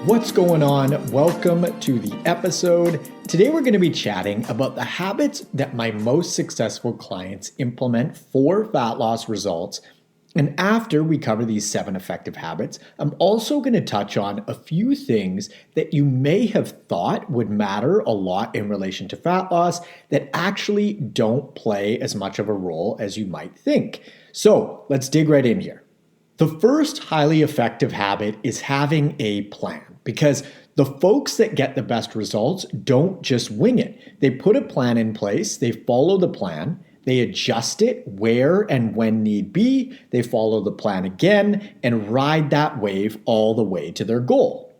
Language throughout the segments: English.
What's going on? Welcome to the episode. Today we're going to be chatting about the habits that my most successful clients implement for fat loss results. And after we cover these 7 effective habits, I'm also going to touch on a few things that you may have thought would matter a lot in relation to fat loss that actually don't play as much of a role as you might think. So let's dig right in here. The first highly effective habit is having a plan, because the folks that get the best results don't just wing it. They put a plan in place, they follow the plan, they adjust it where and when need be, they follow the plan again, and ride that wave all the way to their goal.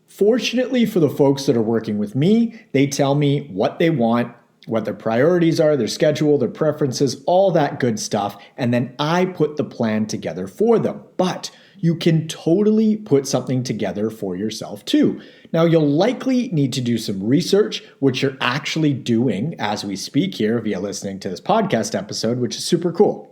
Fortunately for the folks that are working with me, they tell me what they want, what their priorities are, their schedule, their preferences, all that good stuff, and then I put the plan together for them. But you can totally put something together for yourself too. Now, you'll likely need to do some research, which you're actually doing as we speak here via listening to this podcast episode, which is super cool.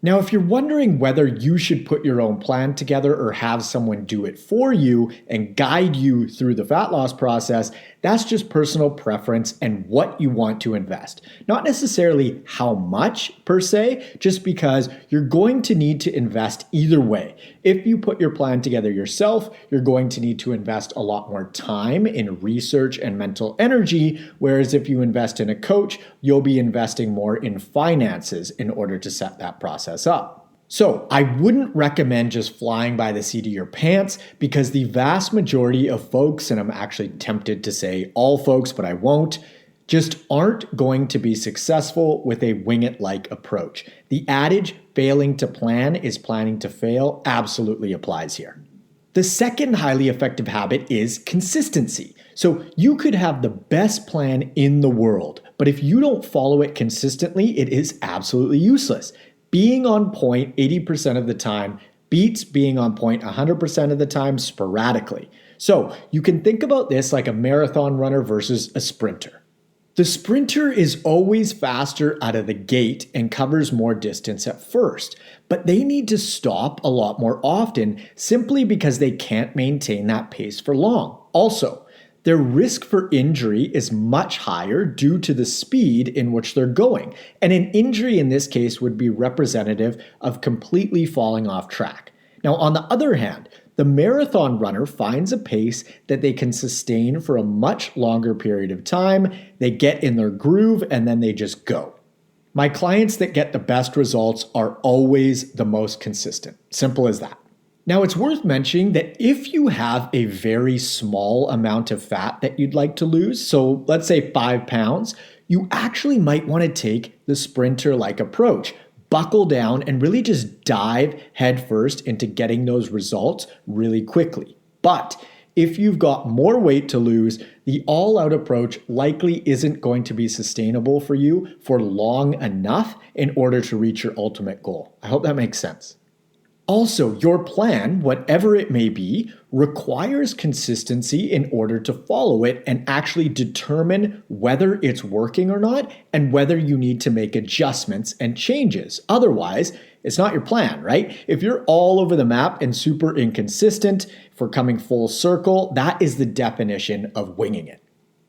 Now, if you're wondering whether you should put your own plan together or have someone do it for you and guide you through the fat loss process, that's just personal preference and what you want to invest. Not necessarily how much per se, just because you're going to need to invest either way. If you put your plan together yourself, you're going to need to invest a lot more time in research and mental energy, whereas if you invest in a coach, you'll be investing more in finances in order to set that process up. So I wouldn't recommend just flying by the seat of your pants, because the vast majority of folks, and I'm actually tempted to say all folks, but I won't, just aren't going to be successful with a wing-it-like approach. The adage, failing to plan is planning to fail, absolutely applies here. The second highly effective habit is consistency. So you could have the best plan in the world, but if you don't follow it consistently, it is absolutely useless. Being on point 80% of the time beats being on point 100% of the time sporadically. So you can think about this like a marathon runner versus a sprinter. The sprinter is always faster out of the gate and covers more distance at first, but they need to stop a lot more often simply because they can't maintain that pace for long. Also, their risk for injury is much higher due to the speed in which they're going, and an injury in this case would be representative of completely falling off track. Now, on the other hand, the marathon runner finds a pace that they can sustain for a much longer period of time. They get in their groove and then they just go. My clients that get the best results are always the most consistent. Simple as that. Now, it's worth mentioning that if you have a very small amount of fat that you'd like to lose, so let's say 5 pounds, you actually might want to take the sprinter-like approach. Buckle down and really just dive headfirst into getting those results really quickly. But if you've got more weight to lose, the all-out approach likely isn't going to be sustainable for you for long enough in order to reach your ultimate goal. I hope that makes sense. Also, your plan, whatever it may be, requires consistency in order to follow it and actually determine whether it's working or not and whether you need to make adjustments and changes. Otherwise, it's not your plan, right? If you're all over the map and super inconsistent, for coming full circle, that is the definition of winging it.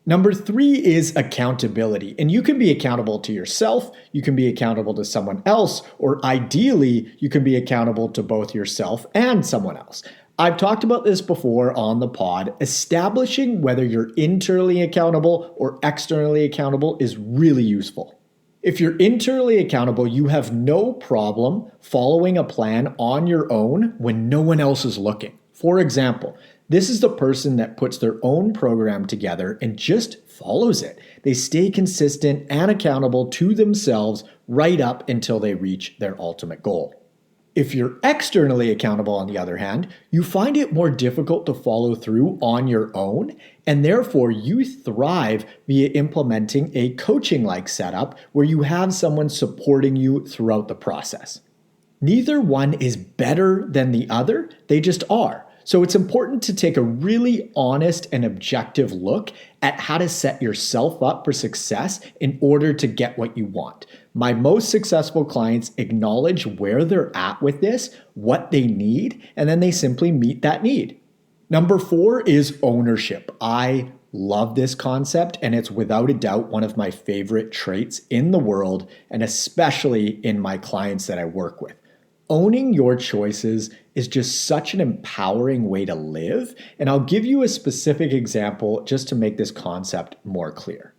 Number 3 is accountability, and you can be accountable to yourself, you can be accountable to someone else, or ideally, you can be accountable to both yourself and someone else. I've talked about this before on the pod. Establishing whether you're internally accountable or externally accountable is really useful. If you're internally accountable, you have no problem following a plan on your own when no one else is looking. For example, this is the person that puts their own program together and just follows it. They stay consistent and accountable to themselves right up until they reach their ultimate goal. If you're externally accountable, on the other hand, you find it more difficult to follow through on your own, and therefore you thrive via implementing a coaching-like setup where you have someone supporting you throughout the process. Neither one is better than the other, they just are. So it's important to take a really honest and objective look at how to set yourself up for success in order to get what you want. My most successful clients acknowledge where they're at with this, what they need, and then they simply meet that need. Number 4 is ownership. I love this concept, and it's without a doubt one of my favorite traits in the world, and especially in my clients that I work with. Owning your choices is just such an empowering way to live, and I'll give you a specific example just to make this concept more clear.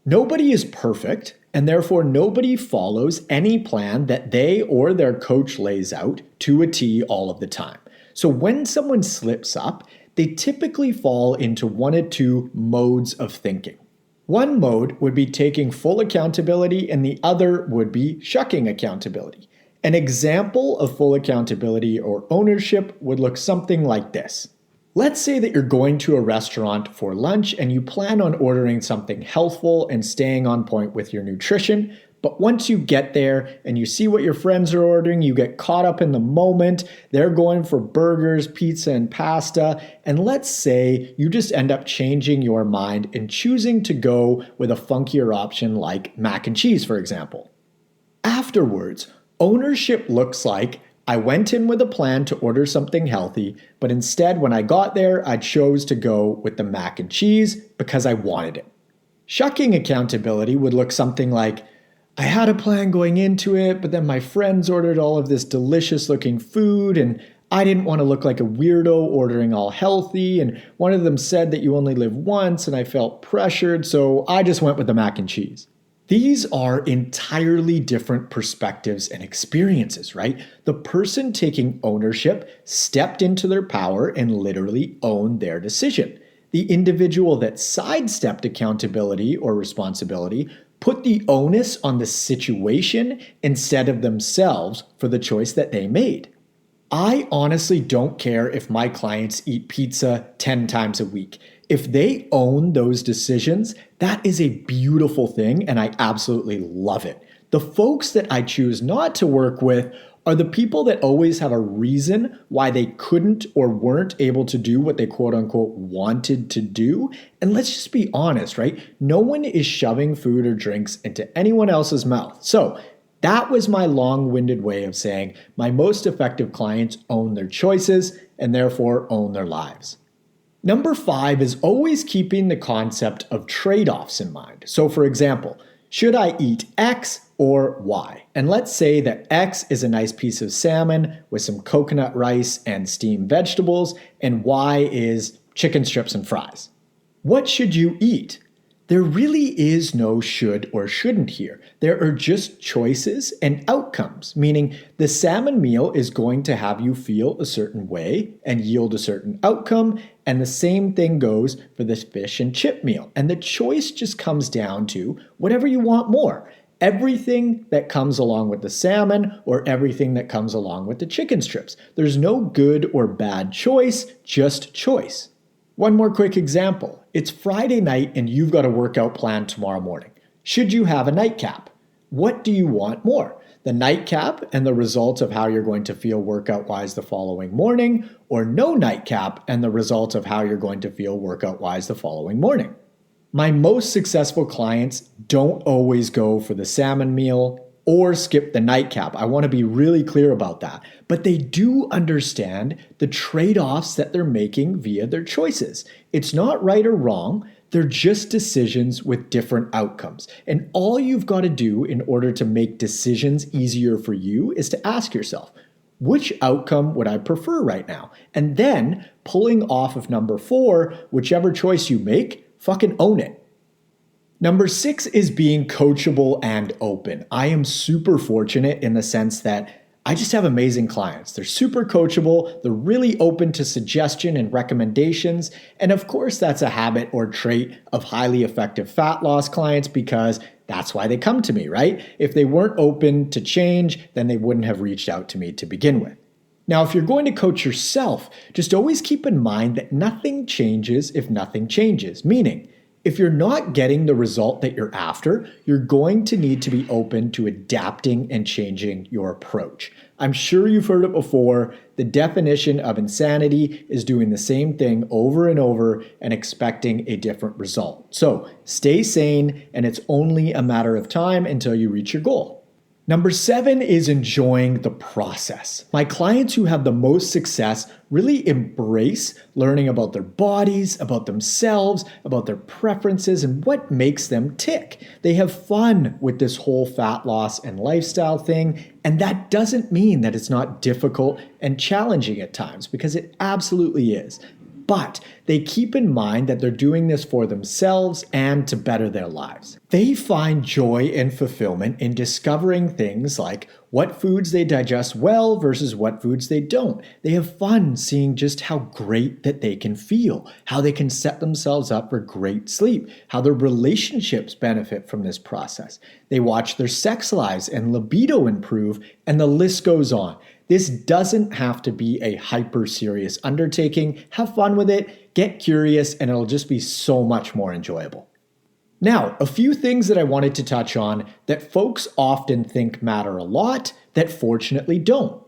Nobody is perfect, and therefore nobody follows any plan that they or their coach lays out to a T all of the time. So when someone slips up, they typically fall into one of two modes of thinking. One mode would be taking full accountability, and the other would be shucking accountability. An example of full accountability or ownership would look something like this. Let's say that you're going to a restaurant for lunch and you plan on ordering something healthful and staying on point with your nutrition, but once you get there and you see what your friends are ordering, you get caught up in the moment. They're going for burgers, pizza, and pasta. And let's say you just end up changing your mind and choosing to go with a funkier option like mac and cheese, for example. Afterwards, ownership looks like I went in with a plan to order something healthy, but instead when I got there, I chose to go with the mac and cheese because I wanted it. Shucking accountability would look something like, I had a plan going into it, but then my friends ordered all of this delicious looking food and I didn't want to look like a weirdo ordering all healthy, and one of them said that you only live once and I felt pressured, so I just went with the mac and cheese. These are entirely different perspectives and experiences, right? The person taking ownership stepped into their power and literally owned their decision. The individual that sidestepped accountability or responsibility put the onus on the situation instead of themselves for the choice that they made. I honestly don't care if my clients eat pizza 10 times a week. If they own those decisions, that is a beautiful thing, and I absolutely love it. The folks that I choose not to work with are the people that always have a reason why they couldn't or weren't able to do what they quote unquote wanted to do. And let's just be honest, right? No one is shoving food or drinks into anyone else's mouth. So that was my long-winded way of saying my most effective clients own their choices and therefore own their lives. Number 5 is always keeping the concept of trade-offs in mind. So for example, should I eat X or Y? And let's say that X is a nice piece of salmon with some coconut rice and steamed vegetables, and Y is chicken strips and fries. What should you eat? There really is no should or shouldn't here. There are just choices and outcomes, meaning the salmon meal is going to have you feel a certain way and yield a certain outcome, and the same thing goes for the fish and chip meal. And the choice just comes down to whatever you want more. Everything that comes along with the salmon or everything that comes along with the chicken strips. There's no good or bad choice, just choice. One more quick example. It's Friday night and you've got a workout plan tomorrow morning. Should you have a nightcap? What do you want more? The nightcap and the result of how you're going to feel workout-wise the following morning, or no nightcap and the result of how you're going to feel workout-wise the following morning? My most successful clients don't always go for the salmon meal or skip the nightcap. I want to be really clear about that. But they do understand the trade-offs that they're making via their choices. It's not right or wrong. They're just decisions with different outcomes. And all you've got to do in order to make decisions easier for you is to ask yourself, which outcome would I prefer right now? And then pulling off of number 4, whichever choice you make, fucking own it. Number 6 is being coachable and open. I am super fortunate in the sense that I just have amazing clients. They're super coachable. They're really open to suggestion and recommendations. And of course, that's a habit or trait of highly effective fat loss clients because that's why they come to me, right? If they weren't open to change, then they wouldn't have reached out to me to begin with. Now, if you're going to coach yourself, just always keep in mind that nothing changes if nothing changes, meaning if you're not getting the result that you're after, you're going to need to be open to adapting and changing your approach. I'm sure you've heard it before. The definition of insanity is doing the same thing over and over and expecting a different result. So stay sane, and it's only a matter of time until you reach your goal. Number 7 is enjoying the process. My clients who have the most success really embrace learning about their bodies, about themselves, about their preferences, and what makes them tick. They have fun with this whole fat loss and lifestyle thing, and that doesn't mean that it's not difficult and challenging at times, because it absolutely is. But they keep in mind that they're doing this for themselves and to better their lives. They find joy and fulfillment in discovering things like what foods they digest well versus what foods they don't. They have fun seeing just how great that they can feel, how they can set themselves up for great sleep, how their relationships benefit from this process. They watch their sex lives and libido improve, and the list goes on. This doesn't have to be a hyper serious undertaking. Have fun with it, get curious, and it'll just be so much more enjoyable. Now, a few things that I wanted to touch on that folks often think matter a lot that fortunately don't.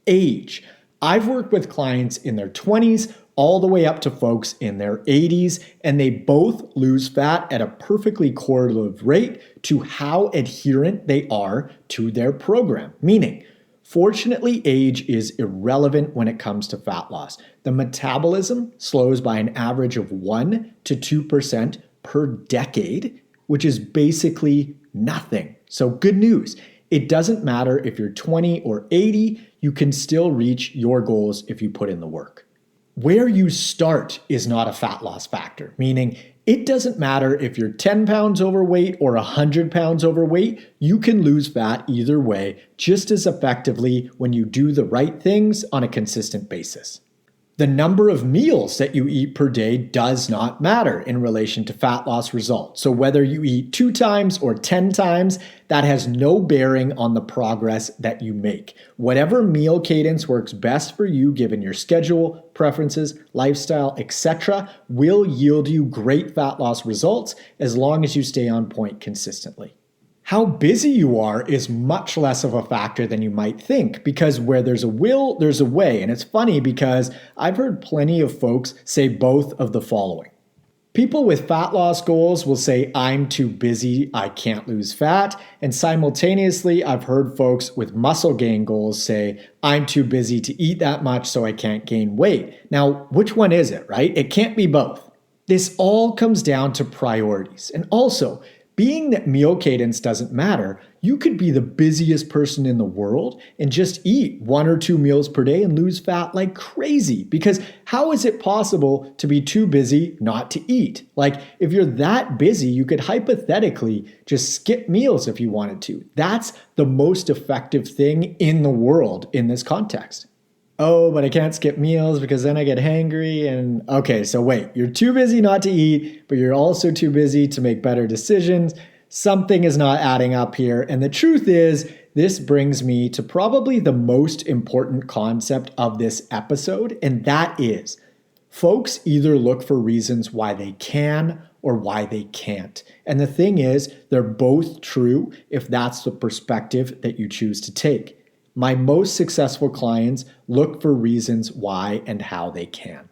Age. I've worked with clients in their 20s all the way up to folks in their 80s, and they both lose fat at a perfectly correlative rate to how adherent they are to their program. Meaning, fortunately, age is irrelevant when it comes to fat loss. The metabolism slows by an average of 1 to 2% per decade, which is basically nothing. So good news. It doesn't matter if you're 20 or 80, you can still reach your goals if you put in the work. Where you start is not a fat loss factor, meaning it doesn't matter if you're 10 pounds overweight or 100 pounds overweight, you can lose fat either way just as effectively when you do the right things on a consistent basis. The number of meals that you eat per day does not matter in relation to fat loss results. So whether you eat 2 times or 10 times, that has no bearing on the progress that you make. Whatever meal cadence works best for you given your schedule, preferences, lifestyle, etc., will yield you great fat loss results as long as you stay on point consistently. How busy you are is much less of a factor than you might think, because where there's a will, there's a way. And it's funny because I've heard plenty of folks say both of the following. People with fat loss goals will say, I'm too busy, I can't lose fat. And simultaneously, I've heard folks with muscle gain goals say, I'm too busy to eat that much, so I can't gain weight. Now, which one is it, right? It can't be both. This all comes down to priorities. And also, being that meal cadence doesn't matter, you could be the busiest person in the world and just eat 1 or 2 meals per day and lose fat like crazy. Because how is it possible to be too busy not to eat? Like, if you're that busy, you could hypothetically just skip meals if you wanted to. That's the most effective thing in the world in this context. Oh, but I can't skip meals because then I get hangry and okay, so wait, you're too busy not to eat, but you're also too busy to make better decisions. Something is not adding up here. And the truth is, this brings me to probably the most important concept of this episode, and that is, folks either look for reasons why they can or why they can't. And the thing is, they're both true if that's the perspective that you choose to take. My most successful clients look for reasons why and how they can.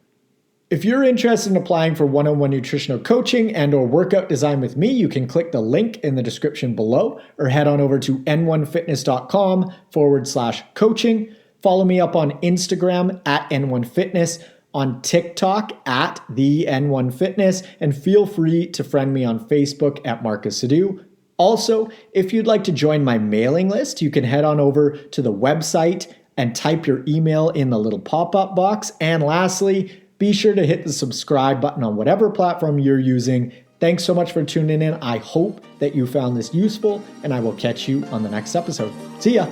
If you're interested in applying for one-on-one nutritional coaching and or workout design with me, you can click the link in the description below or head on over to n1fitness.com/coaching. Follow me up on Instagram at n1fitness, on TikTok at the n1fitness, and feel free to friend me on Facebook at Marcus Sadu. Also, if you'd like to join my mailing list, you can head on over to the website and type your email in the little pop-up box. And lastly, be sure to hit the subscribe button on whatever platform you're using. Thanks so much for tuning in. I hope that you found this useful, and I will catch you on the next episode. See ya.